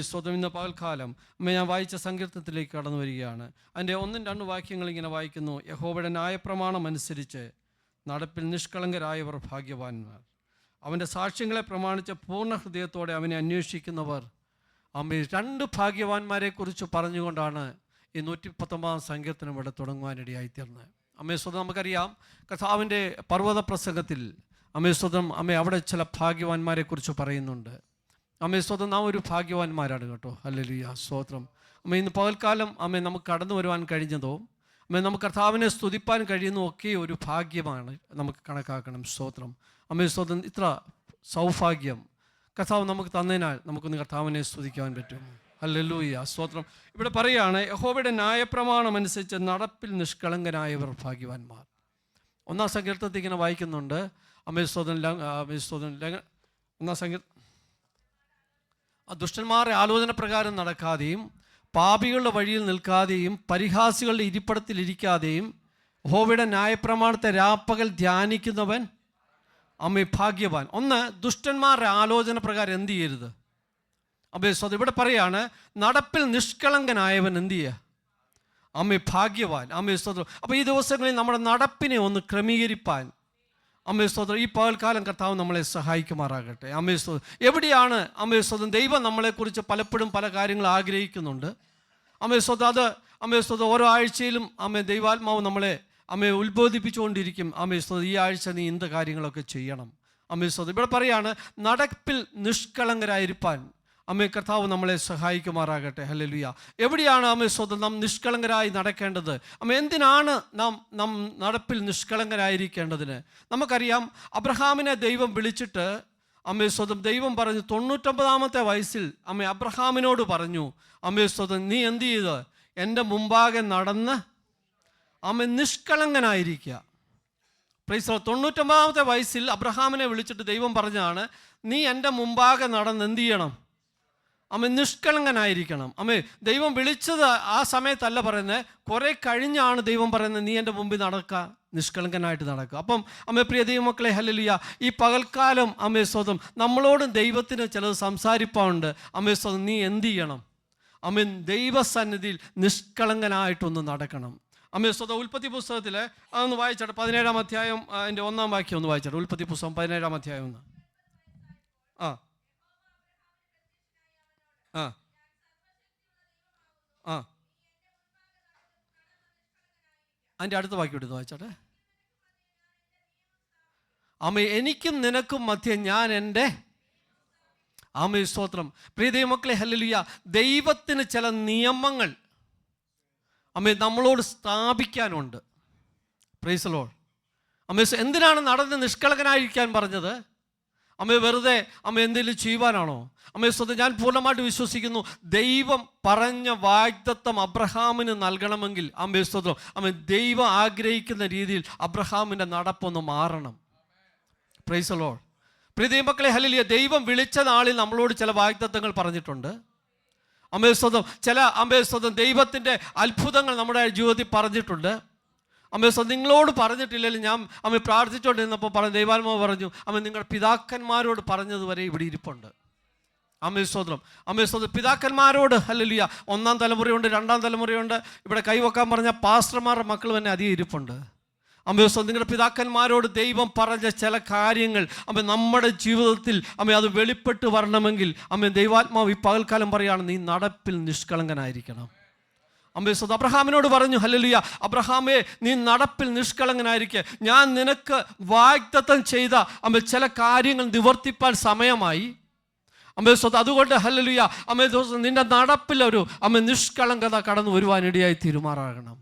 സ്വതം ഇന്ന് പകൽക്കാലം ഞാൻ വായിച്ച സങ്കീർത്തനത്തിലേക്ക് കടന്നു വരികയാണ്. അതിൻ്റെ 1-2 വാക്യങ്ങൾ ഇങ്ങനെ വായിക്കുന്നു. യഹോവയുടെ ന്യായപ്രമാണം അനുസരിച്ച് നടപ്പിൽ നിഷ്കളങ്കരായവർ ഭാഗ്യവാന്മാർ. അവൻ്റെ സാക്ഷ്യങ്ങളെ പ്രമാണിച്ച് പൂർണ്ണ ഹൃദയത്തോടെ അവനെ അന്വേഷിക്കുന്നവർ. 2 ഭാഗ്യവാന്മാരെക്കുറിച്ച് പറഞ്ഞുകൊണ്ടാണ് ഈ 119 സങ്കീർത്തനം ഇവിടെ തുടങ്ങുവാനിടയായിത്തീർന്നത്. സ്വതം നമുക്കറിയാം, കർത്താവിൻ്റെ പർവ്വത പ്രസംഗത്തിൽ സ്വതം അവിടെ ചില ഭാഗ്യവാന്മാരെക്കുറിച്ച് പറയുന്നുണ്ട്. സ്വതം നാം ഒരു ഭാഗ്യവാന്മാരാണ് കേട്ടോ. ഹല്ലേലൂയ, സ്തോത്രം. ഇന്ന് പകൽക്കാലം നമുക്ക് കടന്നു വരുവാൻ കഴിഞ്ഞതോ നമുക്ക് കർത്താവിനെ സ്തുതിപ്പാൻ കഴിയുന്നതും ഒക്കെ ഒരു ഭാഗ്യമാണ് നമുക്ക് കണക്കാക്കണം. സ്തോത്രം. സ്വതം ഇത്ര സൗഭാഗ്യം കർത്താവ് നമുക്ക് തന്നതിനാൽ നമുക്കൊന്ന് കർത്താവിനെ സ്തുതിക്കുവാൻ പറ്റും. ഹല്ലേലൂയ, സ്തോത്രം. ഇവിടെ പറയുകയാണ്, യഹോവയുടെ ന്യായപ്രമാണം അനുസരിച്ച് നടപ്പിൽ നിഷ്കളങ്കനായവർ ഭാഗ്യവാന്മാർ. 1-ാം സങ്കീർത്തനത്തിൽ ഇങ്ങനെ വായിക്കുന്നുണ്ട്. ദുഷ്ടന്മാരുടെ ആലോചന പ്രകാരം നടക്കാതെയും പാപികളുടെ വഴിയിൽ നിൽക്കാതെയും പരിഹാസികളുടെ ഇരിപ്പിടത്തിൽ ഇരിക്കാതെയും യഹോവയുടെ ന്യായപ്രമാണത്തെ രാപ്പകൽ ധ്യാനിക്കുന്നവൻ ഭാഗ്യവാൻ. ദുഷ്ടന്മാരുടെ ആലോചന പ്രകാരം എന്ത് ചെയ്യരുത്. ഇവിടെ പറയാണ്, നടപ്പിൽ നിഷ്കളങ്കനായവൻ എന്ത് ചെയ്യുക, ഭാഗ്യവാൻ. അപ്പോൾ ഈ ദിവസങ്ങളിൽ നമ്മുടെ നടപ്പിനെ ഒന്ന് ക്രമീകരിപ്പാൻ സ്തോത്രം ഈ പകൽക്കാലം കർത്താവ് നമ്മളെ സഹായിക്കുമാറാകട്ടെ. സ്തോത്രം. എവിടെയാണ് സ്തോത്രം ദൈവം നമ്മളെക്കുറിച്ച് പലപ്പോഴും പല കാര്യങ്ങൾ ആഗ്രഹിക്കുന്നുണ്ട്. സ്തോത്രം. അത് സ്തോത്രം ഓരോ ആഴ്ചയിലും ദൈവാത്മാവ് നമ്മളെ ഉത്ബോധിപ്പിച്ചുകൊണ്ടിരിക്കും. സ്തോത്രം ഈ ആഴ്ച നീ എന്ത് കാര്യങ്ങളൊക്കെ ചെയ്യണം. സ്തോത്രം. ഇവിടെ പറയാണ്, നടപ്പിൽ നിഷ്കളങ്കരായിരിക്കാൻ കർത്താവ് നമ്മളെ സഹായിക്കുമാറാകട്ടെ. ഹല്ലേലൂയ. എവിടെയാണ് സ്വതം നാം നിഷ്കളങ്കരായി നടക്കേണ്ടത്? എന്തിനാണ് നാം നടപ്പിൽ നിഷ്കളങ്കരായിരിക്കേണ്ടതിന്? നമുക്കറിയാം, അബ്രഹാമിനെ ദൈവം വിളിച്ചിട്ട് സ്വതം ദൈവം പറഞ്ഞു 99-ാമത്തെ വയസ്സിൽ അബ്രഹാമിനോട് പറഞ്ഞു, സ്വതം നീ എന്ത് ചെയ്ത് എൻ്റെ മുമ്പാകെ നടന്ന് നിഷ്കളങ്കനായിരിക്കുക. Praise the lord. 99-ാമത്തെ വയസ്സിൽ അബ്രഹാമിനെ വിളിച്ചിട്ട് ദൈവം പറഞ്ഞാണ്, നീ എൻ്റെ മുമ്പാകെ നടന്ന് എന്ത് ചെയ്യണം, നിഷ്കളങ്കനായിരിക്കണം. ദൈവം വിളിച്ചത് ആ സമയത്തല്ല പറയുന്നത്, കുറെ കഴിഞ്ഞാണ് ദൈവം പറയുന്നത്, നീ എൻ്റെ മുമ്പിൽ നടക്കുക, നിഷ്കളങ്കനായിട്ട് നടക്കുക. അപ്പം പ്രിയ ദൈവമക്കളെ, ഹല്ലേലൂയ, ഈ പകൽക്കാലം സ്വതം നമ്മളോടും ദൈവത്തിന് ചിലത് സംസാരിപ്പാറുണ്ട്. സ്വതം നീ എന്ത് ചെയ്യണം, ദൈവസന്നിധിയിൽ നിഷ്കളങ്കനായിട്ടൊന്ന് നടക്കണം. സ്വതം ഉൽപ്പത്തി പുസ്തകത്തിൽ അതൊന്ന് വായിച്ചാട്ടെ. 17-ാം അധ്യായം അതിൻ്റെ 1-ാം വാക്യം ഒന്ന് വായിച്ചാട്ടെ. ഉൽപ്പത്തി പുസ്തകം 17-ാം അധ്യായം ഒന്ന്. അതിൻ്റെ അടുത്ത വാക്യം എടുത്ത് വായിച്ചാട്ടെ. എനിക്കും നിനക്കും മധ്യ ഞാൻ എൻ്റെ സ്തോത്രം. പ്രിയ ദൈവമക്കളെ, ഹല്ലേലൂയ, ദൈവത്തിന് ചില നിയമങ്ങൾ നമ്മളോട് സ്ഥാപിക്കാനുണ്ട്. Price the Lord. എന്തിനാണ് നടന്ന് നിഷ്കളങ്കനായിരിക്കാൻ പറഞ്ഞത്? വെറുതെ എന്തെങ്കിലും ചെയ്യുവാനാണോ? സ്വന്തം ഞാൻ പൂർണ്ണമായിട്ട് വിശ്വസിക്കുന്നു, ദൈവം പറഞ്ഞ വാഗ്ദത്തം അബ്രഹാമിന് നൽകണമെങ്കിൽ സ്വന്തം ദൈവം ആഗ്രഹിക്കുന്ന രീതിയിൽ അബ്രഹാമിൻ്റെ നടപ്പൊന്ന് മാറണം. Price the Lord. പ്രിയ ദൈവമക്കളെ, ഹല്ലേലൂയ, ദൈവം വിളിച്ച നാളിൽ നമ്മളോട് ചില വാഗ്ദത്തങ്ങൾ പറഞ്ഞിട്ടുണ്ട്. സ്വന്തം ചില സ്വന്തം ദൈവത്തിൻ്റെ അത്ഭുതങ്ങൾ നമ്മുടെ ജീവിതത്തിൽ പറഞ്ഞിട്ടുണ്ട്. നിങ്ങളോട് പറഞ്ഞിട്ടില്ലെങ്കിൽ ഞാൻ പ്രാർത്ഥിച്ചുകൊണ്ടിരുന്നപ്പോൾ ദൈവാത്മാവ് പറഞ്ഞു, നിങ്ങളുടെ പിതാക്കന്മാരോട് പറഞ്ഞതുവരെ ഇവിടെ ഇരിപ്പുണ്ട്. സ്വതന്ത്രം. സ്വതന്ത്രം പിതാക്കന്മാരോട്, ഹല്ലേലൂയ, 1-ാം തലമുറയുണ്ട്, 2-ാം തലമുറയുണ്ട്. ഇവിടെ കൈവക്കാൻ പറഞ്ഞ പാസ്റ്റർമാരുടെ മക്കൾ തന്നെ അധികം ഇരിപ്പുണ്ട്. നിങ്ങളുടെ പിതാക്കന്മാരോട് ദൈവം പറഞ്ഞ ചില കാര്യങ്ങൾ നമ്മുടെ ജീവിതത്തിൽ അത് വെളിപ്പെട്ട് വരണമെങ്കിൽ ദൈവാത്മാവ് ഈ പകൽക്കാലം പറയുകയാണ്, നീ നടപ്പിൽ നിഷ്കളങ്കനായിരിക്കണം. അബ്രഹാമിനോട് പറഞ്ഞു, ഹല്ലേലൂയ, അബ്രഹാമേ, നീ നടപ്പിൽ നിഷ്കളങ്കനായിരിക്കുക. ഞാൻ നിനക്ക് വാഗ്ദത്തം ചെയ്ത ചില കാര്യങ്ങൾ നിവർത്തിപ്പാൻ സമയമായി. അതുകൊണ്ട് ഹല്ലേലൂയ, നിന്റെ നടപ്പിൽ ഒരു നിഷ്കളങ്കത കടന്നു വരുവാനിടയായി തീരുമാറാകണം.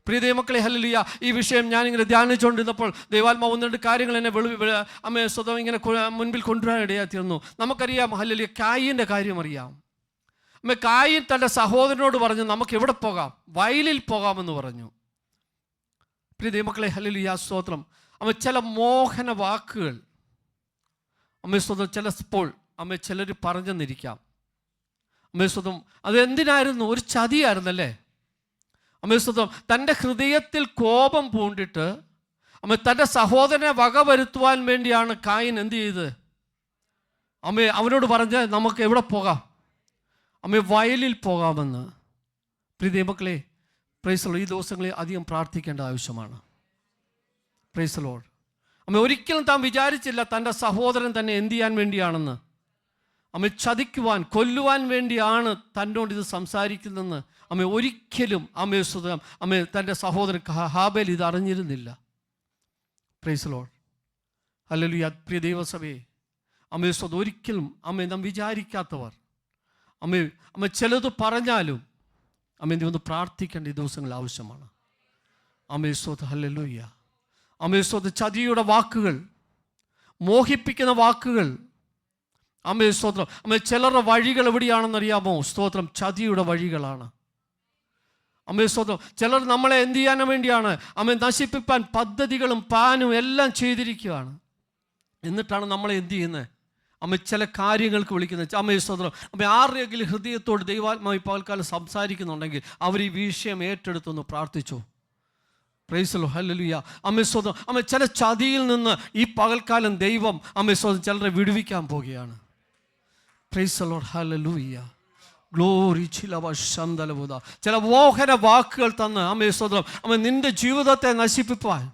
പ്രിയ ദൈവമക്കളെ, ഹല്ലേലൂയ, ഈ വിഷയം ഞാനിങ്ങനെ ധ്യാനിച്ചുകൊണ്ടിരുന്നപ്പോൾ ദൈവാത്മാവ് 1-2 കാര്യങ്ങൾ എന്നെ സ്വതം ഇങ്ങനെ മുൻപിൽ കൊണ്ടുവരാനിടയായി തീർന്നു. നമുക്കറിയാം, ഹല്ലേലൂയ, കായീൻ്റെ കാര്യം അറിയാം. കായീൻ തൻ്റെ സഹോദരനോട് പറഞ്ഞു, നമുക്ക് എവിടെ പോകാം, വയലിൽ പോകാമെന്ന് പറഞ്ഞു. പ്രിയ ദൈവമക്കളെ, ഹല്ലേലൂയ, സ്തോത്രം. ചില മോഹന വാക്കുകൾ സ്വതം ചിലപ്പോൾ ചിലർ പറഞ്ഞെന്നിരിക്കാം. സ്വതം അതെന്തിനായിരുന്നു? ഒരു ചതിയായിരുന്നല്ലേ. സ്വതം തൻ്റെ ഹൃദയത്തിൽ കോപം പൂണ്ടിട്ട് തൻ്റെ സഹോദരനെ വകവരുത്തുവാൻ വേണ്ടിയാണ് കായീൻ എന്ത് ചെയ്ത് അവനോട് പറഞ്ഞ് നമുക്ക് എവിടെ പോകാം, അമ്മേ വയലിൽ പോകാമെന്ന്. പ്രിയ മക്കളെ, പ്രൈസ് ലോർഡ്, ഈ ദിവസങ്ങളിൽ അധികം പ്രാർത്ഥിക്കേണ്ട ആവശ്യമാണ്. Praise Lord. അമ്മ ഒരിക്കലും താൻ വിചാരിച്ചില്ല തൻ്റെ സഹോദരൻ തന്നെ എന്ത് ചെയ്യാൻ വേണ്ടിയാണെന്ന്. അമ്മ ചതിക്കുവാൻ, കൊല്ലുവാൻ വേണ്ടിയാണ് തന്നോട് ഇത് സംസാരിക്കുന്നതെന്ന് അമ്മ ഒരിക്കലും അമ്മ തൻ്റെ സഹോദരൻ ഹാബേൽ ഇത് അറിഞ്ഞിരുന്നില്ല. Praise Lord. ഹല്ലേലൂയ. പ്രിയ ദൈവസഭയെ, അമ്മ ഒരിക്കലും നാം വിചാരിക്കാത്തവർ അമ്മ ചിലത് പറഞ്ഞാലും നീ ഒന്ന് പ്രാർത്ഥിക്കേണ്ട ഈ ദിവസങ്ങൾ ആവശ്യമാണ്. ഹല്ലേലൂയ. ചതിയുടെ വാക്കുകൾ, മോഹിപ്പിക്കുന്ന വാക്കുകൾ, ചിലരുടെ വഴികൾ എവിടെയാണെന്നറിയാമോ? സ്തോത്രം, ചതിയുടെ വഴികളാണ്. സ്തോത്രം, ചിലർ നമ്മളെ എന്ത് ചെയ്യാൻ വേണ്ടിയാണ് നശിപ്പിക്കാൻ പദ്ധതികളും പ്ലാനും എല്ലാം ചെയ്തിരിക്കുകയാണ്. എന്നിട്ടാണ് നമ്മളെ എന്ത് ചെയ്യുന്നത്? ചില കാര്യങ്ങൾക്ക് വിളിക്കുന്നത്. സ്തോത്രം, ആരുടെയെങ്കിലും ഹൃദയത്തോട് ദൈവാത്മാവ് പകൽക്കാലം സംസാരിക്കുന്നുണ്ടെങ്കിൽ അവർ ഈ വിഷയം ഏറ്റെടുത്തൊന്ന് പ്രാർത്ഥിച്ചു. Praise Lord. ഹല്ലേലൂയ. സ്തോത്രം, ചില ചതിയിൽ നിന്ന് ഈ പകൽക്കാലം ദൈവം സ്തോത്രം ചിലരെ വിടുവിക്കാൻ പോവുകയാണ്. Praise Lord. ഹല്ലേലൂയ. ഗ്ലോറി. ചില മോഹന വാക്കുകൾ തന്ന് സ്തോത്രം നിന്റെ ജീവിതത്തെ നശിപ്പിപ്പാൻ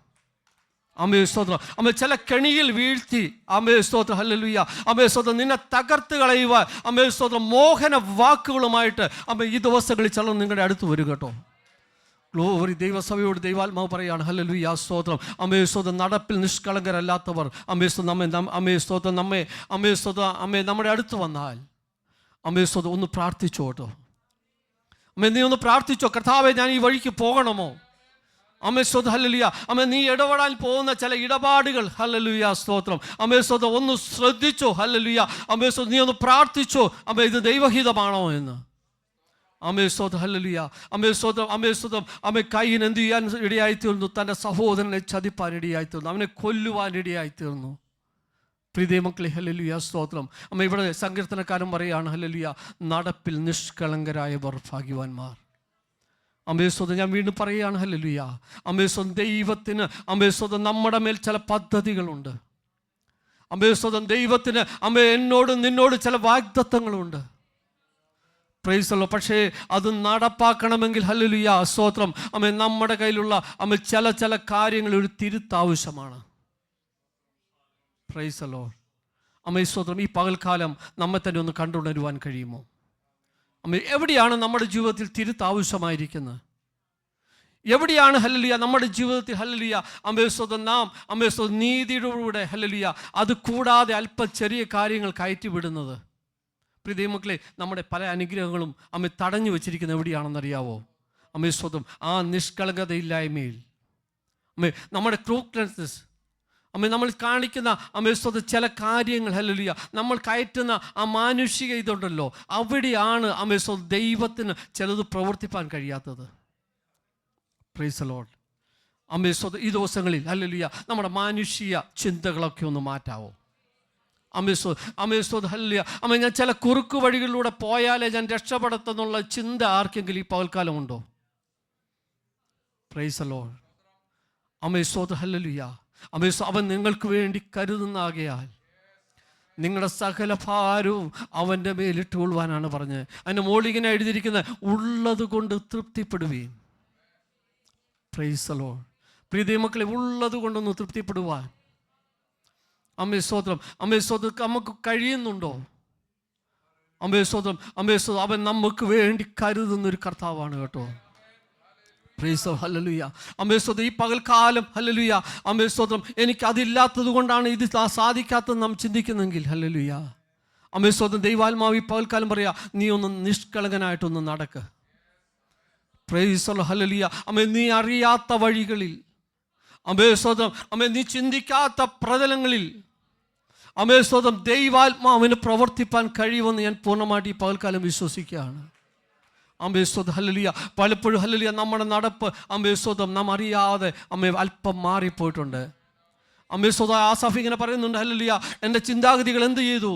സ്തോത്രം ചില കെണിയിൽ വീഴ്ത്തി സ്തോത്രം. ഹല്ലേലൂയ. സ്തോത്രം നിന്നെ തകർത്ത് കളയുവാൻ സ്തോത്രം മോഹന വാക്കുകളുമായിട്ട് ഈ ദിവസങ്ങളിൽ ചിലർ നിങ്ങളുടെ അടുത്ത് വരും കേട്ടോ. ഗ്ലോറി. ദൈവസഭയോട് ദൈവാത്മാവ് പറയാണ്. ഹല്ലേലൂയ. സ്തോത്രം. സ്തോത്രം നടപ്പിൽ നിഷ്കളങ്കരല്ലാത്തവർ സ്തോത്രം നമ്മെ നമ്മുടെ അടുത്ത് വന്നാൽ സ്തോത്രം ഒന്ന് പ്രാർത്ഥിച്ചോ കേട്ടോ. നീ ഒന്ന് പ്രാർത്ഥിച്ചോ, കർത്താവേ ഞാൻ ഈ വഴിക്ക് പോകണമോ? സ്തോത്രം. ഹല്ലേലൂയ. നീ ഇടപെടാൻ പോകുന്ന ചില ഇടപാടുകൾ, ഹല്ലേലൂയ സ്തോത്രം സ്തോത്രം ഒന്ന് ശ്രദ്ധിച്ചോ. ഹല്ലേലൂയ. നീ ഒന്ന് പ്രാർത്ഥിച്ചോ, ഇത് ദൈവഹിതമാണോ എന്ന്. സ്തോത്രം. ഹല്ലേലൂയ. സ്തോത്രം. കയ്യിന് എന്ത് ചെയ്യാൻ ഇടയായിത്തീർന്നു? തൻ്റെ സഹോദരനെ ചതിപ്പാൻ ഇടയായിത്തീർന്നു, അവനെ കൊല്ലുവാൻ ഇടയായിത്തീർന്നു. പ്രിയ മക്കളെ, ഹല്ലേലൂയ സ്തോത്രം. ഇവിടെ സങ്കീർത്തനക്കാരൻ പറയാണ്, ഹല്ലേലൂയ, നടപ്പിൽ നിഷ്കളങ്കരായവർ ഭാഗ്യവാന്മാർ. സ്തോത്രം. ഞാൻ വീണ്ടും പറയുകയാണ്, ഹല്ലേലൂയ. സ്തോത്രം. ദൈവത്തിന് സ്തോത്രം നമ്മുടെ മേൽ ചില പദ്ധതികളുണ്ട്. സ്തോത്രം. ദൈവത്തിന് എന്നോട് നിന്നോട് ചില വാഗ്ദത്തങ്ങളുണ്ട്. Praise Lord. പക്ഷേ അത് നടപ്പാക്കണമെങ്കിൽ, ഹല്ലേലൂയ സ്തോത്രം, നമ്മുടെ കയ്യിലുള്ള ചില കാര്യങ്ങൾ ഒരു തിരുത്താവശ്യമാണ്. Price Lord. സ്തോത്രം. ഈ പകൽക്കാലം നമ്മെ തന്നെ ഒന്ന് കണ്ടുണരുവാൻ കഴിയുമോ? എവിടെയാണ് നമ്മുടെ ജീവിതത്തിൽ തിരുത്താവശ്യമായിരിക്കുന്നത്? എവിടെയാണ്, ഹല്ലേലൂയ, നമ്മുടെ ജീവിതത്തിൽ, ഹല്ലേലൂയ സ്തോത്രം നാം സ്തോത്രം നീതിയുടെ, ഹല്ലേലൂയ, അത് കൂടാതെ അല്പം ചെറിയ കാര്യങ്ങൾ കയറ്റിവിടുന്നത്? പ്രിയ മക്കളെ, നമ്മുടെ പല അനുഗ്രഹങ്ങളും തടഞ്ഞു വെച്ചിരിക്കുന്നത് എവിടെയാണെന്നറിയാവോ? സ്തോത്രം ആ നിഷ്കളങ്കതയില്ലായ്മയിൽ, നമ്മുടെ ക്രൂക്ക്നെസ്, നമ്മൾ കാണിക്കുന്ന സ്തോത്രം ചില കാര്യങ്ങൾ, ഹല്ലേലൂയ, നമ്മൾ കയറ്റുന്ന ആ മാനുഷിക ഇതുണ്ടല്ലോ, അവിടെയാണ് സ്തോത്രം ദൈവത്തിന് ചിലത് പ്രവർത്തിപ്പാൻ കഴിയാത്തത്. Praise Lord. സ്തോത്രം. ഈ ദിവസങ്ങളിൽ, ഹല്ലേലൂയ, നമ്മുടെ മാനുഷിക ചിന്തകളൊക്കെ ഒന്ന് മാറ്റാവോ? സ്തോത്രം. ഹല്ലേലൂയ. ഞാൻ ചില കുറുക്കു വഴികളിലൂടെ പോയാലേ ഞാൻ രക്ഷപ്പെടുത്തുന്നുള്ള ചിന്ത ആർക്കെങ്കിലും ഈ പകൽക്കാലം ഉണ്ടോ? Praise Lord. സ്തോത്രം. ഹല്ലേലൂയ. അവൻ നിങ്ങൾക്ക് വേണ്ടി കരുതുന്നാകയാൽ നിങ്ങളുടെ സകല ഭാരവും അവൻ്റെ മേലിട്ട് കൊള്ളുവാനാണ് പറഞ്ഞത്. അതിൻ്റെ മോളിങ്ങനെ എഴുതിയിരിക്കുന്നത്, ഉള്ളത് കൊണ്ട് തൃപ്തിപ്പെടുവീൻ. Praise Lord. പ്രിയ മക്കളെ, ഉള്ളത് കൊണ്ടൊന്ന് തൃപ്തിപ്പെടുവാൻ സ്തോത്രം സ്തോത്രം നമുക്ക് കഴിയുന്നുണ്ടോ? സ്തോത്രം സ്തോത്രം അവൻ നമുക്ക് വേണ്ടി കരുതുന്നൊരു കർത്താവാണ് കേട്ടോ. Price hallelujah. സ്തോത്രം. ഈ പകൽക്കാലം, ഹല്ലേലൂയ സ്തോത്രം എനിക്കതില്ലാത്തത് കൊണ്ടാണ് ഇത് സാധിക്കാത്തത് നാം ചിന്തിക്കുന്നെങ്കിൽ, ഹല്ലേലൂയ സ്തോത്രം ദൈവാത്മാവ് ഈ പകൽക്കാലം പറയാ, നീ ഒന്ന് നിഷ്കളങ്കനായിട്ടൊന്ന് നടക്ക്. Price hallelujah. നീ അറിയാത്ത വഴികളിൽ, സ്തോത്രം നീ ചിന്തിക്കാത്ത പ്രതലങ്ങളിൽ സ്തോത്രം ദൈവാത്മാവിന് പ്രവർത്തിപ്പാൻ കഴിയുമെന്ന് ഞാൻ പൂർണ്ണമായിട്ട് ഈ പകൽക്കാലം വിശ്വസിക്കുകയാണ്. സ്തോത്രം. ഹല്ലേലൂയ. പലപ്പോഴും, ഹല്ലേലൂയ, നമ്മുടെ നടപ്പ് സ്തോത്രം നാം അറിയാതെ അല്പം മാറിപ്പോയിട്ടുണ്ട്. സ്തോത്രം. ആസാഫ് ഇങ്ങനെ പറയുന്നുണ്ട്, ഹല്ലേലൂയ, എൻ്റെ ചിന്താഗതികൾ എന്ത് ചെയ്തു?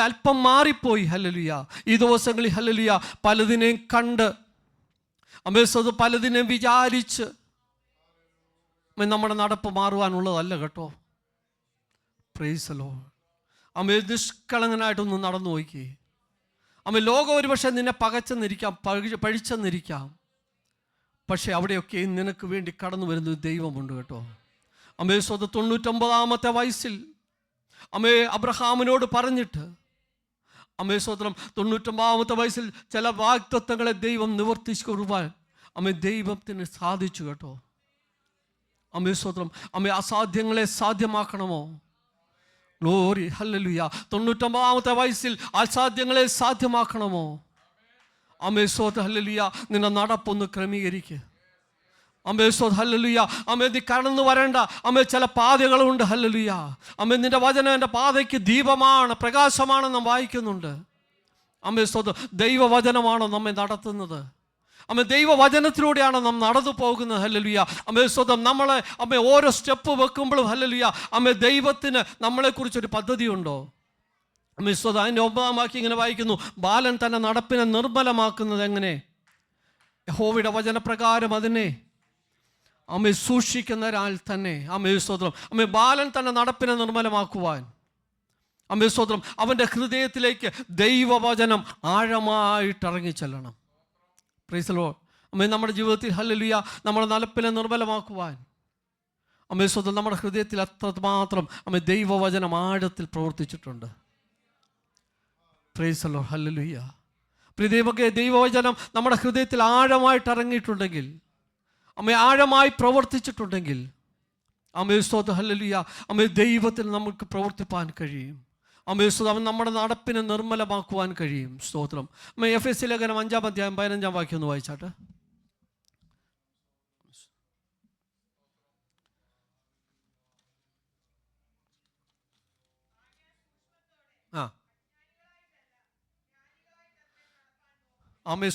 അല്പം മാറിപ്പോയി. ഹല്ലേലൂയ. ഈ ദിവസങ്ങളിൽ, ഹല്ലേലൂയ, പലതിനെയും കണ്ട് സ്തോത്രം പലതിനെയും വിചാരിച്ച് നമ്മുടെ നടപ്പ് മാറുവാനുള്ളതല്ല കേട്ടോ. Praise Lord. നിഷ്കളങ്കനായിട്ടൊന്ന് നടന്നു നോക്കി. ലോകം ഒരുപക്ഷെ നിന്നെ പകച്ചെന്നിരിക്കാം, പഴിച്ചെന്നിരിക്കാം. പക്ഷേ അവിടെയൊക്കെ നിനക്ക് വേണ്ടി കടന്നു വരുന്ന ദൈവമുണ്ട് കേട്ടോ. സ്വന്തം 99-ാമത്തെ വയസ്സിൽ അബ്രഹാമിനോട് പറഞ്ഞിട്ട് സ്വന്തം 99-ാമത്തെ വയസ്സിൽ ചില വാഗ്ദത്തങ്ങളെ ദൈവം നിവർത്തിച്ചു കൊടുക്കാൻ ദൈവത്തിന് സാധിച്ചു കേട്ടോ. സ്വന്തം അസാധ്യങ്ങളെ സാധ്യമാക്കണമോ? Glory, hallelujah. 99-ാമത്തെ വയസ്സിൽ അസാധ്യങ്ങളെ സാധ്യമാക്കണമോ? സ്വന്തം ഹല്ലേലൂയ. നിന്റെ നടപ്പൊന്ന് ക്രമീകരിക്കുക. സ്വന്തം ഹല്ലേലൂയ. നീ കടന്നു വരേണ്ട ചില പാതകളുണ്ട്. ഹല്ലേലൂയ. നിന്റെ വചനം എൻ്റെ പാതയ്ക്ക് ദീപമാണ്, പ്രകാശമാണെന്ന് വായിക്കുന്നുണ്ട്. സ്വന്തം ദൈവവചനമാണോ നമ്മെ നടത്തുന്നത്? ദൈവവചനത്തിലൂടെയാണ് നാം നടന്നു പോകുന്നത്. ഹല്ലേലൂയ. സ്വന്തം നമ്മളെ ഓരോ സ്റ്റെപ്പ് വെക്കുമ്പോഴും ഹല്ലേലൂയ ദൈവത്തിന് നമ്മളെക്കുറിച്ചൊരു പദ്ധതിയുണ്ടോ? സ്വന്തം അതിൻ്റെ 9-ാം വാക്യം ഇങ്ങനെ വായിക്കുന്നു, ബാലൻ തൻ്റെ നടപ്പിനെ നിർമ്മലമാക്കുന്നത് എങ്ങനെ? യഹോവയുടെ വചനപ്രകാരം അതിനെ സൂക്ഷിക്കുന്ന ഒരാൾ തന്നെ. സ്വന്തം ബാലൻ തൻ്റെ നടപ്പിനെ നിർമ്മലമാക്കുവാൻ സ്വന്തം അവൻ്റെ ഹൃദയത്തിലേക്ക് ദൈവവചനം ആഴമായിട്ട് ഇറങ്ങിച്ചെല്ലണം. Praise the lord. നമ്മുടെ ജീവിതത്തിൽ ഹല്ലേലൂയ നമ്മുടെ നടപ്പിനെ നിർമ്മലമാക്കുവാൻ സ്വന്തം നമ്മുടെ ഹൃദയത്തിൽ അത്രമാത്രം ദൈവവചനം ആഴത്തിൽ പ്രവർത്തിച്ചിട്ടുണ്ട്. Price the lord. ഹല്ലേലൂയ. പ്രിയ ദൈവവചനം നമ്മുടെ ഹൃദയത്തിൽ ആഴമായിട്ട് ഇറങ്ങിയിട്ടുണ്ടെങ്കിൽ, ആഴമായി പ്രവർത്തിച്ചിട്ടുണ്ടെങ്കിൽ സ്വന്തം ഹല്ലേലൂയ ദൈവത്തിൽ നമുക്ക് പ്രവർത്തിപ്പാൻ കഴിയും. അവൻ നമ്മുടെ നടപ്പിനെ നിർമ്മലമാക്കുവാൻ കഴിയും. സ്തോത്രം. എഫെസ്യ ലേഖനം 5-ാം അധ്യായം 15-ാം വാക്യം ഒന്ന് വായിച്ചാട്ടെ.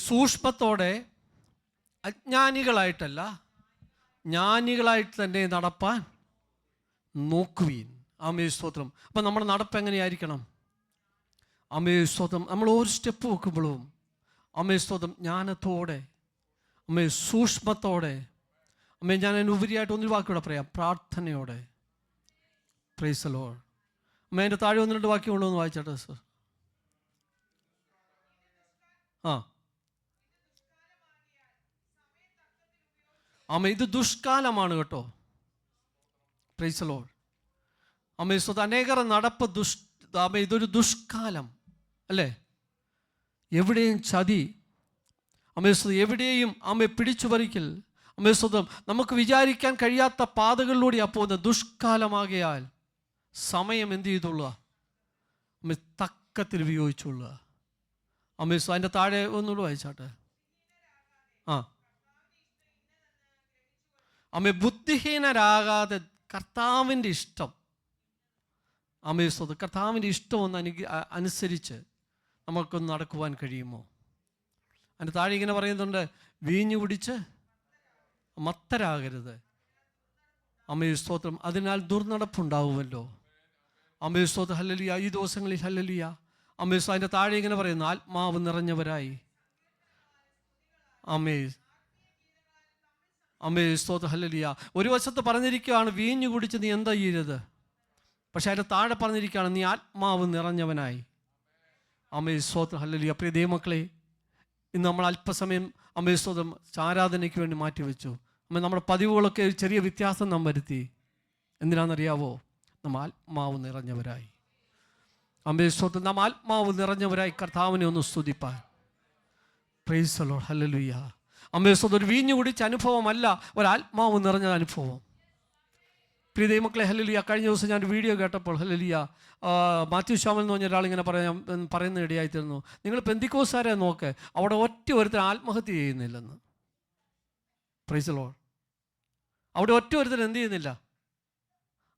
സൂക്ഷ്മത്തോടെ അജ്ഞാനികളായിട്ടല്ല, ജ്ഞാനികളായിട്ട് തന്നെ നടപ്പാൻ നോക്കുവീൻ. സ്തോത്രം. അപ്പം നമ്മുടെ നടപ്പ് എങ്ങനെയായിരിക്കണം? സ്തോത്രം. നമ്മൾ ഓരോ സ്റ്റെപ്പ് വെക്കുമ്പോഴും സ്തോത്രം ജ്ഞാനത്തോടെ, സൂക്ഷ്മത്തോടെ, ഞാൻ അതിനുപരിയായിട്ട് ഒന്നൊരു വാക്കിലൂടെ പറയാം, പ്രാർത്ഥനയോടെ. Price the Lord. അതിൻ്റെ താഴെ 1-2 വാക്യം കൊണ്ടുവന്ന് വായിച്ചാട്ടെ സർ. ഇത് ദുഷ്കാലമാണ് കേട്ടോ. Price the lord. സ്വന്തം അനേകർ നടപ്പ് ഇതൊരു ദുഷ്കാലം അല്ലേ? എവിടെയും ചതി, എവിടെയും പിടിച്ചു പറിക്കൽ, സ്വന്തം നമുക്ക് വിചാരിക്കാൻ കഴിയാത്ത പാതകളിലൂടെയാണ് പോകുന്നത്. ദുഷ്കാലമാകയാൽ സമയം എന്ത് ചെയ്തുകൊള്ളുക? തക്കത്തിൽ ഉപയോഗിച്ചുകൊള്ളുക. അതിൻ്റെ താഴെ ഒന്നുകൂടെ വായിച്ചാട്ടെ. ബുദ്ധിഹീനരാകാതെ കർത്താവിൻ്റെ ഇഷ്ടം, കർത്താവിൻ്റെ ഇഷ്ടമൊന്ന് അനുസരിച്ച് നമുക്കൊന്ന് നടക്കുവാൻ കഴിയുമോ? അതിൻ്റെ താഴെ ഇങ്ങനെ പറയുന്നുണ്ട്, വീഞ്ഞു കുടിച്ച് മത്തരാകരുത്. സ്തോത്രം. അതിനാൽ ദുർനടപ്പുണ്ടാവുമല്ലോ. സ്തോത്രം. ഹല്ലേലൂയ. ഈ ദിവസങ്ങളിൽ ഹല്ലേലൂയ അതിൻ്റെ താഴെ ഇങ്ങനെ പറയുന്നു, ആത്മാവ് നിറഞ്ഞവരായി. സ്തോത്രം. ഹല്ലേലൂയ. ഒരു വശത്ത് പറഞ്ഞിരിക്കുകയാണ് വീഞ്ഞു കുടിച്ച് നീ എന്താ ചെയ്യരുത്, പക്ഷെ അതിൻ്റെ താഴെ പറഞ്ഞിരിക്കുകയാണ് നീ ആത്മാവ് നിറഞ്ഞവനായി. സ്തോത്രം. ഹല്ലേലൂയ. പ്രിയ ദൈവമക്കളെ, ഇന്ന് നമ്മൾ അല്പസമയം സ്തോത്രം ആരാധനയ്ക്ക് വേണ്ടി മാറ്റിവെച്ചു. നമ്മുടെ പതിവുകളൊക്കെ ഒരു ചെറിയ വ്യത്യാസം നാം വരുത്തി. എന്തിനാണെന്നറിയാവോ? നാം ആത്മാവ് നിറഞ്ഞവരായി. സ്തോത്രം. നാം ആത്മാവ് നിറഞ്ഞവരായി കർത്താവിനെ ഒന്ന് സ്തുതിപ്പാൻ. Praise the lord. ഹല്ലേലൂയ. സ്തോത്രം. ഒരു വീഞ്ഞു കുടിച്ച അനുഭവമല്ല, ഒരാത്മാവ് നിറഞ്ഞ അനുഭവം. പ്രിയ ദൈവമക്കളെ, ഹല്ലേലൂയ. കഴിഞ്ഞ ദിവസം ഞാൻ വീഡിയോ കേട്ടപ്പോൾ ഹല്ലേലൂയ മാത്യു ശ്യാമൽ എന്ന് പറഞ്ഞ ഒരാളിങ്ങനെ പറയുന്ന ഇടയായിത്തീർന്നു, നിങ്ങൾ പെന്തിക്കോസ്തുകാരെ നോക്ക്, അവിടെ ഒറ്റ ഒരുത്തൻ ആത്മഹത്യ ചെയ്യുന്നില്ലെന്ന്. Price the Lord. അവിടെ ഒറ്റ ഒരുത്തൻ എന്ത് ചെയ്യുന്നില്ല?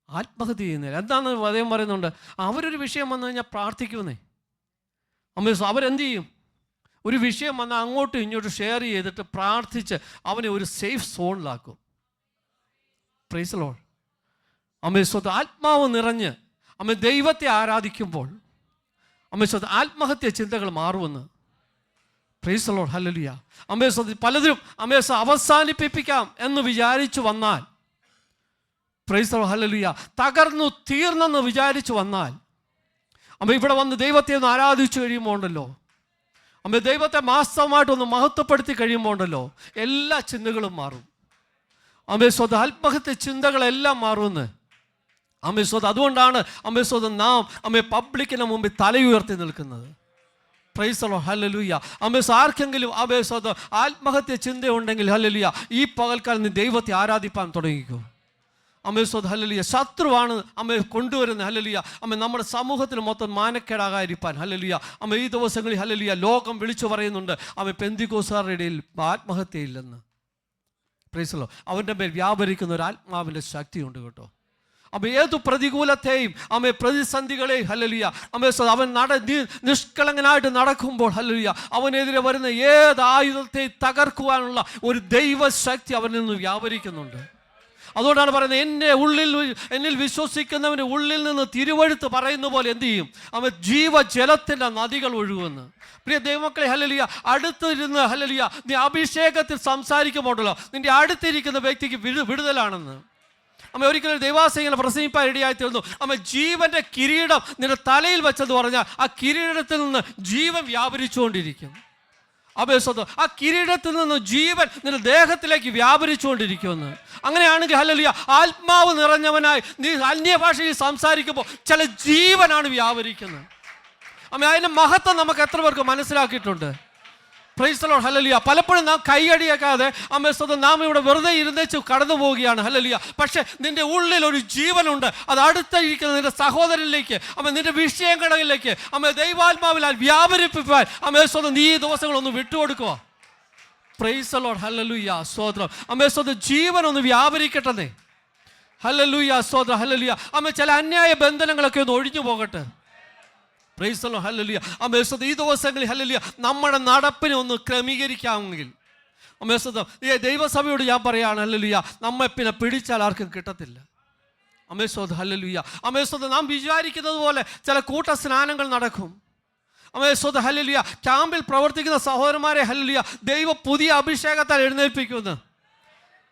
ആത്മഹത്യ ചെയ്യുന്നില്ല. എന്താണെന്ന് അദ്ദേഹം പറയുന്നുണ്ട്, അവരൊരു വിഷയം വന്നു കഴിഞ്ഞാൽ പ്രാർത്ഥിക്കുന്നേ. അവരെന്ത് ചെയ്യും? ഒരു വിഷയം വന്നാൽ അങ്ങോട്ടും ഇങ്ങോട്ടും ഷെയർ ചെയ്തിട്ട് പ്രാർത്ഥിച്ച് അവനെ ഒരു സേഫ് സോണിലാക്കും. Praise the lord. സ്വന്തം ആത്മാവ് നിറഞ്ഞ് ദൈവത്തെ ആരാധിക്കുമ്പോൾ സ്വന്തം ആത്മഹത്യ ചിന്തകൾ മാറുമെന്ന്. Praise the lord. ഹല്ലേലൂയ. സ്വന്തം പലതിലും അവസാനിപ്പിക്കാം എന്ന് വിചാരിച്ചു വന്നാൽ, പ്രൈസ് ദി ലോർഡ്. ഹല്ലേലൂയ. തകർന്നു തീർന്നെന്ന് വിചാരിച്ചു വന്നാൽ ഇവിടെ വന്ന് ദൈവത്തെ ഒന്ന് ആരാധിച്ചു കഴിയുമ്പോൾ ഉണ്ടല്ലോ, അമ്മേ ദൈവത്തെ വാസ്തവമായിട്ടൊന്ന് മഹത്വപ്പെടുത്തി കഴിയുമ്പോൾ ഉണ്ടല്ലോ എല്ലാ ചിന്തകളും മാറും. അമ്മേ സ്വത ആത്മഹത്യ ചിന്തകളെല്ലാം മാറുമെന്ന്. അമ്മേ സ്വത അതുകൊണ്ടാണ് അമ്മേ സ്വത നാം അമ്മേ പബ്ലിക്കിന് മുമ്പിൽ തലയുയർത്തി നിൽക്കുന്നത്. Price the lord, hallelujah. അമ്മേ ആർക്കെങ്കിലും അമ്മേ സ്വത ആത്മഹത്യ ചിന്തയുണ്ടെങ്കിൽ ഹല്ലേലൂയ, ഈ പകൽക്കാലം നീ ദൈവത്തെ ആരാധിപ്പാൻ തുടങ്ങിക്കോ. അമ്മേ സ്വത ഹല്ലേലൂയ. ശത്രുവാണ് അമ്മേ കൊണ്ടുവരുന്നത് ഹല്ലേലൂയ. അമ്മേ നമ്മുടെ സമൂഹത്തിൽ മൊത്തം മാനക്കേടാകാതിരിപ്പാൻ ഹല്ലേലൂയ. അമ്മേ ഈ ദിവസങ്ങളിൽ ഹല്ലേലൂയ ലോകം വിളിച്ചു പറയുന്നുണ്ട് അമ്മേ പെന്തിക്കോസ്തുകാരുടെ ഇടയിൽ ആത്മഹത്യയില്ലെന്ന്. Price the Lord. അവൻ്റെ മേൽ വ്യാപരിക്കുന്ന ഒരു ആത്മാവിൻ്റെ ശക്തിയുണ്ട് കേട്ടോ. അമ്മ ഏതു പ്രതികൂലത്തെയും അമ്മ പ്രതിസന്ധികളെയും ഹല്ലേലൂയ അമ്മേ അവൻ നിഷ്കളങ്കനായിട്ട് നടക്കുമ്പോൾ ഹല്ലേലൂയ അവനെതിരെ വരുന്ന ഏത് ആയുധത്തെയും തകർക്കുവാനുള്ള ഒരു ദൈവശക്തി അവനിൽ നിന്ന് വ്യാപരിക്കുന്നുണ്ട്. അതുകൊണ്ടാണ് പറയുന്നത്, എന്നിൽ വിശ്വസിക്കുന്നവൻ്റെ ഉള്ളിൽ നിന്ന് തിരുവഴുത്ത് പറയുന്ന പോലെ എന്ത് ചെയ്യും? അവൻ ജീവജലത്തിൻ്റെ നദികൾ ഒഴുകുമെന്ന്. പ്രിയ ദൈവമക്കളെ ഹല്ലേലൂയ, അടുത്തിരുന്ന് ഹല്ലേലൂയ നീ അഭിഷേകത്തിൽ സംസാരിക്കുമ്പോഴല്ലോ നിന്റെ അടുത്തിരിക്കുന്ന വ്യക്തിക്ക് വിടുതലാണെന്ന്. അമ്മ ഒരിക്കലും ദൈവാസേന പ്രസംഗിപ്പാൻ ഇടയായി തീർന്നു. അമ്മ ജീവന്റെ കിരീടം നിന്റെ തലയിൽ വെച്ചെന്ന് പറഞ്ഞാൽ ആ കിരീടത്തിൽ നിന്ന് ജീവൻ വ്യാപരിച്ചുകൊണ്ടിരിക്കും. അഭയസ്വതം ആ കിരീടത്തിൽ നിന്ന് ജീവൻ നിന്റെ ദേഹത്തിലേക്ക് വ്യാപരിച്ചുകൊണ്ടിരിക്കുമെന്ന്. അങ്ങനെയാണെങ്കിൽ ഹല്ലേലൂയ ആത്മാവ് നിറഞ്ഞവനായി നീ അന്യഭാഷയിൽ സംസാരിക്കുമ്പോൾ ചില ജീവനാണ് വ്യാപരിക്കുന്നത്. അമ്മ അതിൻ്റെ മഹത്വം നമുക്ക് എത്ര പേർക്ക് മനസ്സിലാക്കിയിട്ടുണ്ട്? Price the lord, hallelujah. പലപ്പോഴും നാം കൈയടിയാക്കാതെ അമ്മേ സ്വതം നാം ഇവിടെ വെറുതെ ഇരുന്നേച്ച് കടന്നു പോവുകയാണ് ഹല്ലേലൂയ. പക്ഷെ നിന്റെ ഉള്ളിൽ ഒരു ജീവനുണ്ട്. അത് അടുത്തിരിക്കുന്ന നിന്റെ സഹോദരനിലേക്ക് അമ്മ നിന്റെ വിഷയങ്ങളിലേക്ക് അമ്മ ദൈവാത്മാവിലാൽ വ്യാപരിപ്പിക്കാൻ അമ്മേ സ്വതം നീ ഈ ദിവസങ്ങളൊന്ന് വിട്ടുകൊടുക്കുക. പ്രൈസ് ദി ലോർഡ്, ഹല്ലേലൂയ, സ്തോത്രം. അമ്മേ സ്വതം ജീവൻ ഒന്ന് വ്യാപരിക്കട്ടെ. ഹല്ലേലൂയ, സ്തോത്രം, ഹല്ലേലൂയ. അമ്മ ചില അന്യായ ബന്ധനങ്ങളൊക്കെ ഒന്ന് ഒഴിഞ്ഞു പോകട്ടെ. Price the lord, hallelujah. അമ്മേ സ്വതം ഈ ദിവസങ്ങളിൽ ഹല്ലേലൂയ നമ്മുടെ നടപ്പിനെ ഒന്ന് ക്രമീകരിക്കാമെങ്കിൽ അമ്മേ സ്വതം ഈ ദൈവസഭയോട് ഞാൻ പറയാണ് ഹല്ലേലൂയ നമ്മെ പിന്നെ പിടിച്ചാൽ ആർക്കും കിട്ടത്തില്ല. അമ്മേ സ്വതം, ഹല്ലേലൂയ. അമ്മേ സ്വതം നാം വിചാരിക്കുന്നത് പോലെ ചില കൂട്ട സ്നാനങ്ങൾ നടക്കും. അമ്മേ സ്വതം, ഹല്ലേലൂയ. ക്യാമ്പിൽ പ്രവർത്തിക്കുന്ന സഹോദരന്മാരെ ഹല്ലേലൂയ ദൈവം പുതിയ അഭിഷേകത്താൽ എഴുന്നേൽപ്പിക്കുന്നു.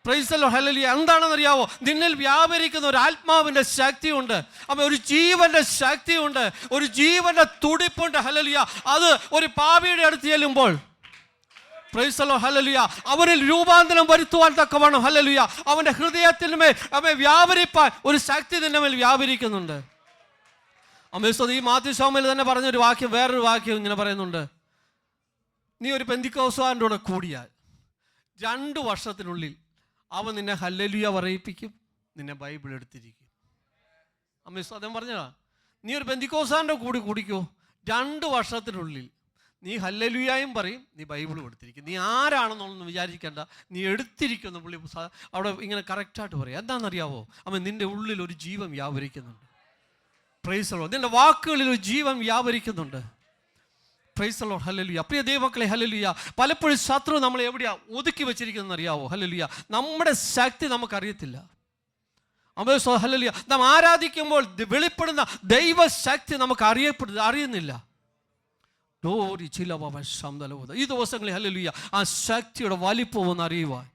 Praise the lord, hallelujah. എന്താണെന്നറിയാവോ? നിന്നിൽ വ്യാപരിക്കുന്ന ഒരു ആത്മാവിൻ്റെ ശക്തിയുണ്ട്. അമ്മ ഒരു ജീവന്റെ ശക്തിയുണ്ട്, ഒരു ജീവന്റെ തുടിപ്പുണ്ട്. ഹല്ലേലൂയ. അത് ഒരു പാപിയുടെ അടുത്ത് ചെല്ലുമ്പോൾ പ്രൈസ് ദി ലോർഡ്, ഹല്ലേലൂയ അവരിൽ രൂപാന്തരം വരുത്തുവാൻ തക്കവണ്ണം ഹല്ലേലൂയ അവൻ്റെ ഹൃദയത്തിന്മേൽ അമ്മ വ്യാപരിപ്പാൻ ഒരു ശക്തി നിന്റെ മേൽ വ്യാപരിക്കുന്നുണ്ട്. അമ്മേ സ്വതം ഈ മാത്യു ശോമയിൽ തന്നെ പറഞ്ഞൊരു വാക്യം, വേറൊരു വാക്യം ഇങ്ങനെ പറയുന്നുണ്ട്. നീ ഒരു പെന്തിക്കോസ്തുകാരൻ്റെ കൂടെ കൂടിയാൽ 2 വർഷത്തിനുള്ളിൽ അവൻ നിന്നെ ഹല്ലേലൂയ പറയിപ്പിക്കും, നിന്നെ ബൈബിൾ എടുത്തിരിക്കും. അമ്മേ സ്വതം പറഞ്ഞതാ, നീ ഒരു പെന്തിക്കോസ്തുകാരൻ്റെ കൂടി കൂടിക്കോ, 2 വർഷത്തിനുള്ളിൽ നീ ഹല്ലേലൂയായും പറയും, നീ ബൈബിളും എടുത്തിരിക്കും. നീ ആരാണെന്നൊന്നും വിചാരിക്കേണ്ട, നീ എടുത്തിരിക്കുന്നു. പുള്ളി അവിടെ ഇങ്ങനെ കറക്റ്റായിട്ട് പറയും. എന്താണെന്നറിയാവോ? അമ്മ നിൻ്റെ ഉള്ളിൽ ഒരു ജീവൻ വ്യാപരിക്കുന്നുണ്ട്. Praise the lord. നിൻ്റെ വാക്കുകളിൽ ഒരു ജീവൻ വ്യാപരിക്കുന്നുണ്ട്. Praise the lord, hallelujah. പ്രിയ ദൈവമക്കളെ ഹല്ലേലൂയ, പലപ്പോഴും ശത്രു നമ്മളെ എവിടെയാ ഒതുക്കി വെച്ചിരിക്കുന്നത് അറിയാവോ? ഹല്ലേലൂയ നമ്മുടെ ശക്തി നമുക്കറിയത്തില്ല. അമ്മേ സ്വതം, ഹല്ലേലൂയ നാം ആരാധിക്കുമ്പോൾ വെളിപ്പെടുന്ന ദൈവശക്തി നമുക്ക് അറിയുന്നില്ല. ഈ ദിവസങ്ങളിൽ ഹല്ലേലൂയ ആ ശക്തിയുടെ വലിപ്പം ഒന്ന് അറിയുവാൻ,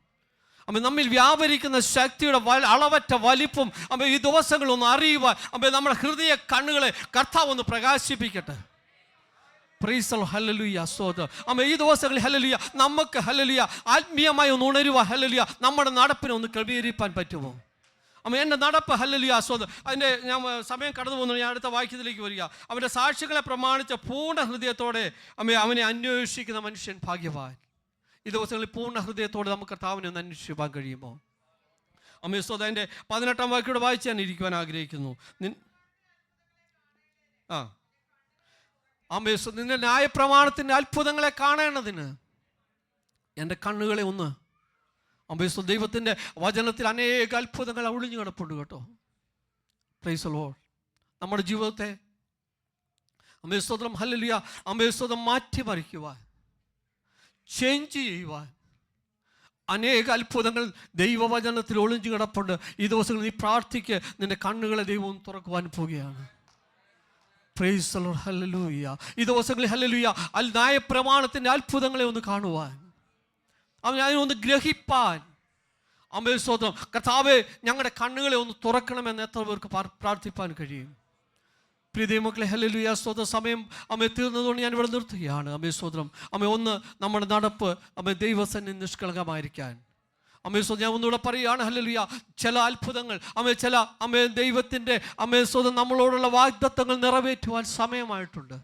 അമ്മ നമ്മിൽ വ്യാപരിക്കുന്ന ശക്തിയുടെ അളവറ്റ വലിപ്പം അമ്മ ഈ ദിവസങ്ങളൊന്ന് അറിയുവാൻ അമ്മ നമ്മുടെ ഹൃദയ കണ്ണുകളെ കർത്താവ് ഒന്ന് പ്രകാശിപ്പിക്കട്ടെ. പ്രൈസ് ദി ലോർഡ്, ഹല്ലേലൂയ, സ്തോത്രം. അമ്മ ഈ ദിവസങ്ങളിൽ ഹല്ലേലൂയ നമുക്ക് ഹല്ലേലൂയ ആത്മീയമായി ഒന്ന് ഉണരുവാൻ ഹല്ലേലൂയ നമ്മുടെ നടപ്പിനെ ഒന്ന് ക്രമീകരിക്കാൻ പറ്റുമോ? അമ്മ എൻ്റെ നടപ്പ് ഹല്ലേലൂയ, സ്തോത്രം. അതിൻ്റെ ഞാൻ സമയം കടന്നു പോകുന്നു. ഞാൻ അടുത്ത വാക്യത്തിലേക്ക് വരിക. അവൻ്റെ സാക്ഷികളെ പ്രമാണിച്ച പൂർണ്ണ ഹൃദയത്തോടെ അവനെ അന്വേഷിക്കുന്ന മനുഷ്യൻ ഭാഗ്യവാൻ. ഈ ദിവസങ്ങളിൽ പൂർണ്ണ ഹൃദയത്തോടെ നമുക്ക് കർത്താവിനെ ഒന്ന് അന്വേഷിക്കാൻ കഴിയുമോ? അമ്മ സ്തോത്രം. അതിൻ്റെ 18-ാം വാക്യോടെ വായിച്ച് ഞാൻ ഇരിക്കുവാൻ ആഗ്രഹിക്കുന്നു. അമ്മേ നിന്റെ ന്യായപ്രമാണത്തിൻ്റെ അത്ഭുതങ്ങളെ കാണേണ്ടതിന് എൻ്റെ കണ്ണുകളെ ഒന്ന് അമ്മേ ദൈവത്തിൻ്റെ വചനത്തിൽ അനേക അത്ഭുതങ്ങൾ ഒളിഞ്ഞു കിടപ്പുണ്ട് കേട്ടോ. Price the lord. നമ്മുടെ ജീവിതത്തെ അമ്മേ സ്തോത്രം, ഹല്ലേലൂയ അമ്മേ സ്തോത്രം മാറ്റിമറിക്കുവാൻ, ചേഞ്ച് ചെയ്യുവാൻ അനേക അത്ഭുതങ്ങൾ ദൈവവചനത്തിൽ ഒളിഞ്ഞു കിടപ്പുണ്ട്. ഈ ദിവസങ്ങളിൽ നീ പ്രാർത്ഥിക്ക്, നിന്റെ കണ്ണുകളെ ദൈവം തുറക്കുവാൻ പോവുകയാണ്. Price the lord, hallelujah. ഈ ദിവസങ്ങളിൽ ഹല്ലേലൂയ ന്യായപ്രമാണത്തിൻ്റെ അത്ഭുതങ്ങളെ ഒന്ന് കാണുവാൻ, അതിനൊന്ന് ഗ്രഹിപ്പാൻ അമ്മേ സ്തോത്രം. കർത്താവേ ഞങ്ങളുടെ കണ്ണുകളെ ഒന്ന് തുറക്കണമെന്ന് എത്ര പേർക്ക് പ്രാർത്ഥിപ്പാൻ കഴിയും? പ്രിയ ദൈവമക്കളെ, ഹല്ലേലൂയ, സ്തോത്രം. സമയം അമ്മ തീർന്നതുകൊണ്ട് ഞാൻ ഇവിടെ നിർത്തുകയാണ്. അമ്മേ സ്തോത്രം. അമ്മ ഒന്ന് നമ്മുടെ നടപ്പ് അമ്മ ദൈവസന്നിധി നിഷ്കളങ്കമായിരിക്കാൻ. അമ്മേ സ്തോത്രം. ഞാൻ ഒന്നുകൂടെ പറയുകയാണ്, ഹല്ലേലൂയ, ചില അത്ഭുതങ്ങൾ അമ്മ ദൈവത്തിൻ്റെ അമ്മേ സ്തോത്രം നമ്മളോടുള്ള വാഗ്ദത്തങ്ങൾ നിറവേറ്റുവാൻ സമയമായിട്ടുണ്ട്.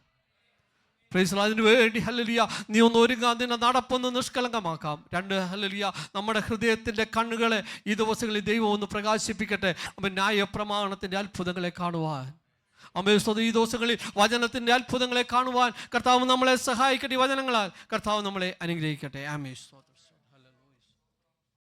Praise the lord. അതിനു വേണ്ടി ഹല്ലേലൂയ നീ ഒന്ന് ഒരുങ്ങാൻ, നിന്നെ നടപ്പൊന്ന് നിഷ്കളങ്കമാക്കാം. 2, ഹല്ലേലൂയ, നമ്മുടെ ഹൃദയത്തിൻ്റെ കണ്ണുകളെ ഈ ദിവസങ്ങളിൽ ദൈവം ഒന്ന് പ്രകാശിപ്പിക്കട്ടെ. അമ്മ ന്യായപ്രമാണത്തിൻ്റെ അത്ഭുതങ്ങളെ കാണുവാൻ. അമ്മേ സ്തോത്രം. ഈ ദിവസങ്ങളിൽ വചനത്തിൻ്റെ അത്ഭുതങ്ങളെ കാണുവാൻ കർത്താവ് നമ്മളെ സഹായിക്കട്ടെ. വചനങ്ങളാൽ കർത്താവ് നമ്മളെ അനുഗ്രഹിക്കട്ടെ. ആമേൻ.